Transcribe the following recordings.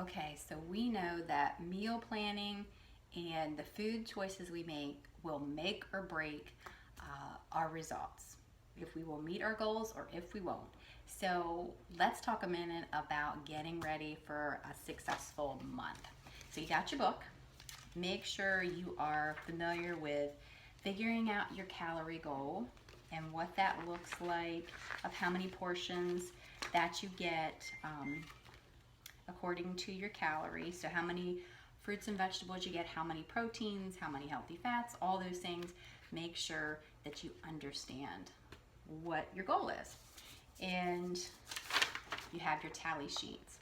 Okay, so we know that meal planning and the food choices we make or break our results. If we will meet our goals or if we won't. So let's talk a minute about getting ready for a successful month. So you got your book. Make sure you are familiar with figuring out your calorie goal and what that looks like, of how many portions that you get according to your calories. So how many fruits and vegetables you get, how many proteins, how many healthy fats, all those things. Make sure that you understand what your goal is. And you have your tally sheets.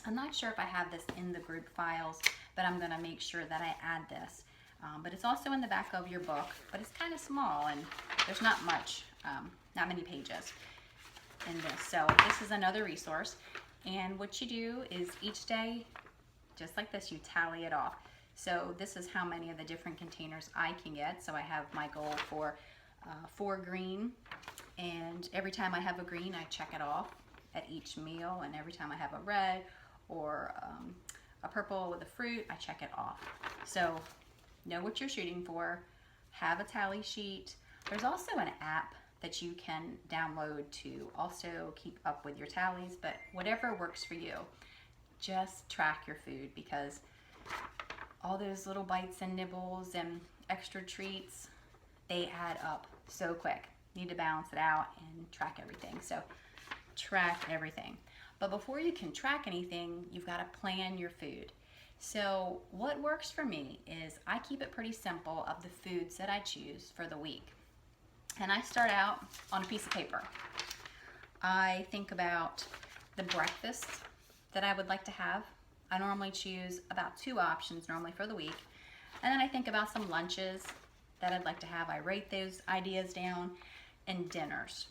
I'm not sure if I have this in the group files, but I'm gonna make sure that I add this. But it's also in the back of your book, but it's kind of small and there's not much, not many pages in this. So this is another resource. And what you do is each day, just like this, you tally it off. So this is how many of the different containers I can get. So I have my goal for 4 green, and every time I have a green, I check it off at each meal, and every time I have a red or a purple with a fruit, I check it off. So know what you're shooting for, have a tally sheet. There's also an app that you can download to also keep up with your tallies, but whatever works for you, just track your food, because all those little bites and nibbles and extra treats, they add up so quick. You need to balance it out and track everything. So track everything. But before you can track anything, you've got to plan your food. So what works for me is I keep it pretty simple of the foods that I choose for the week. And I start out on a piece of paper. I think about the breakfast that I would like to have. I normally choose about 2 options normally for the week. And then I think about some lunches that I'd like to have. I write those ideas down, and dinners.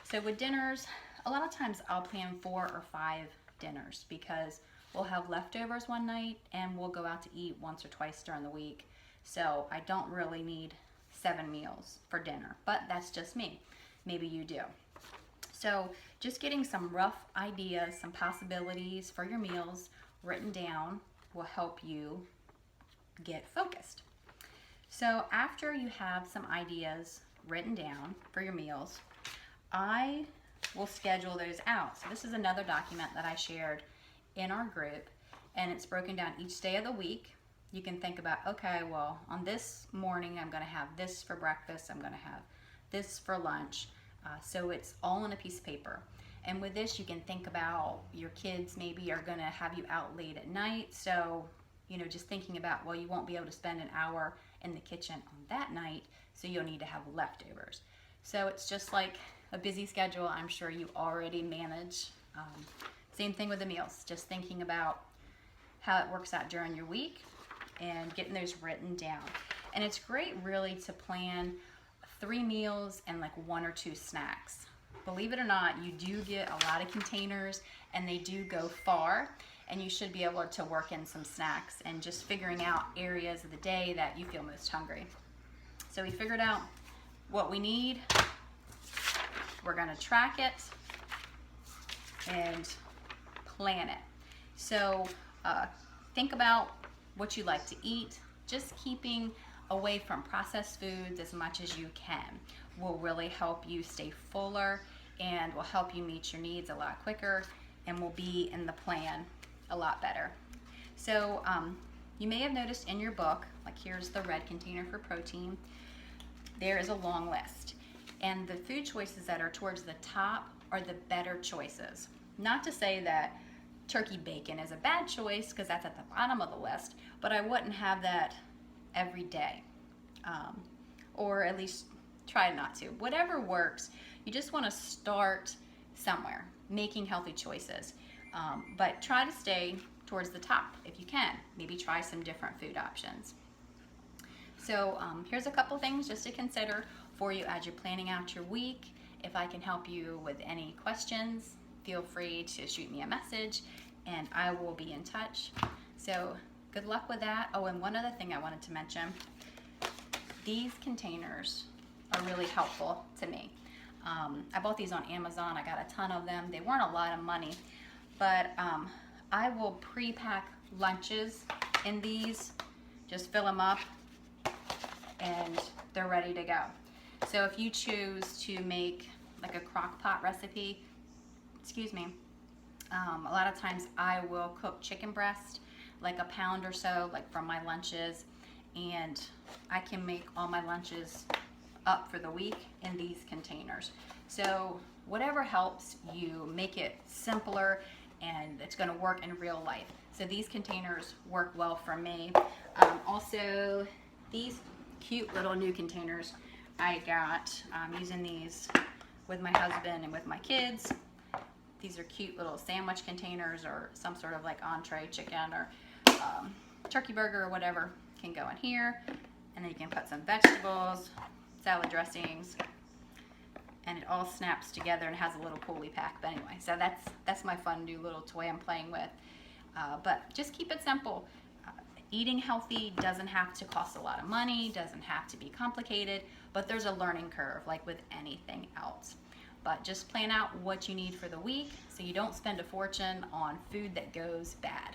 So with dinners, a lot of times I'll plan 4 or 5 dinners, because we'll have leftovers one night and we'll go out to eat once or twice during the week. So I don't really need 7 meals for dinner, but that's just me. Maybe you do. So just getting some rough ideas, some possibilities for your meals written down will help you get focused. So after you have some ideas written down for your meals, I will schedule those out. So this is another document that I shared in our group, and it's broken down each day of the week. You can think about, okay, well, on this morning, I'm gonna have this for breakfast, I'm gonna have this for lunch. So it's all on a piece of paper. And with this, you can think about your kids maybe are gonna have you out late at night. So, just thinking about, well, you won't be able to spend an hour in the kitchen on that night, so you'll need to have leftovers. So it's just like a busy schedule I'm sure you already manage. Same thing with the meals, just thinking about how it works out during your week and getting those written down. And it's great really to plan 3 meals and like 1 or 2 snacks. Believe it or not, you do get a lot of containers and they do go far, and you should be able to work in some snacks and just figuring out areas of the day that you feel most hungry. So we figured out what we need. We're gonna track it and plan it. So think about what you like to eat. Just keeping away from processed foods as much as you can will really help you stay fuller and will help you meet your needs a lot quicker, and will be in the plan a lot better. So you may have noticed in your book, like here's the red container for protein, there is a long list. And the food choices that are towards the top are the better choices. Not to say that turkey bacon is a bad choice, because that's at the bottom of the list, but I wouldn't have that every day. Or at least try not to. Whatever works, you just want to start somewhere, making healthy choices. But try to stay towards the top if you can. Maybe try some different food options. So here's a couple things just to consider for you as you're planning out your week. If I can help you with any questions, feel free to shoot me a message and I will be in touch. So good luck with that. Oh, and one other thing I wanted to mention, these containers are really helpful to me. I bought these on Amazon. I got a ton of them. They weren't a lot of money, but I will pre-pack lunches in these, just fill them up, and they're ready to go. So if you choose to make like a crock pot recipe, excuse me, a lot of times I will cook chicken breast, like a pound or so, like from my lunches, and I can make all my lunches up for the week in these containers. So whatever helps you make it simpler and it's going to work in real life. So these containers work well for me. Also, these cute little new containers I got, using these with my husband and with my kids. These are cute little sandwich containers or some sort of like entree chicken or turkey burger or whatever can go in here. And then you can put some vegetables, salad dressings, and it all snaps together and has a little pulley pack. But anyway, so that's my fun new little toy I'm playing with. But just keep it simple. Eating healthy doesn't have to cost a lot of money, doesn't have to be complicated, but there's a learning curve like with anything else. But just plan out what you need for the week so you don't spend a fortune on food that goes bad.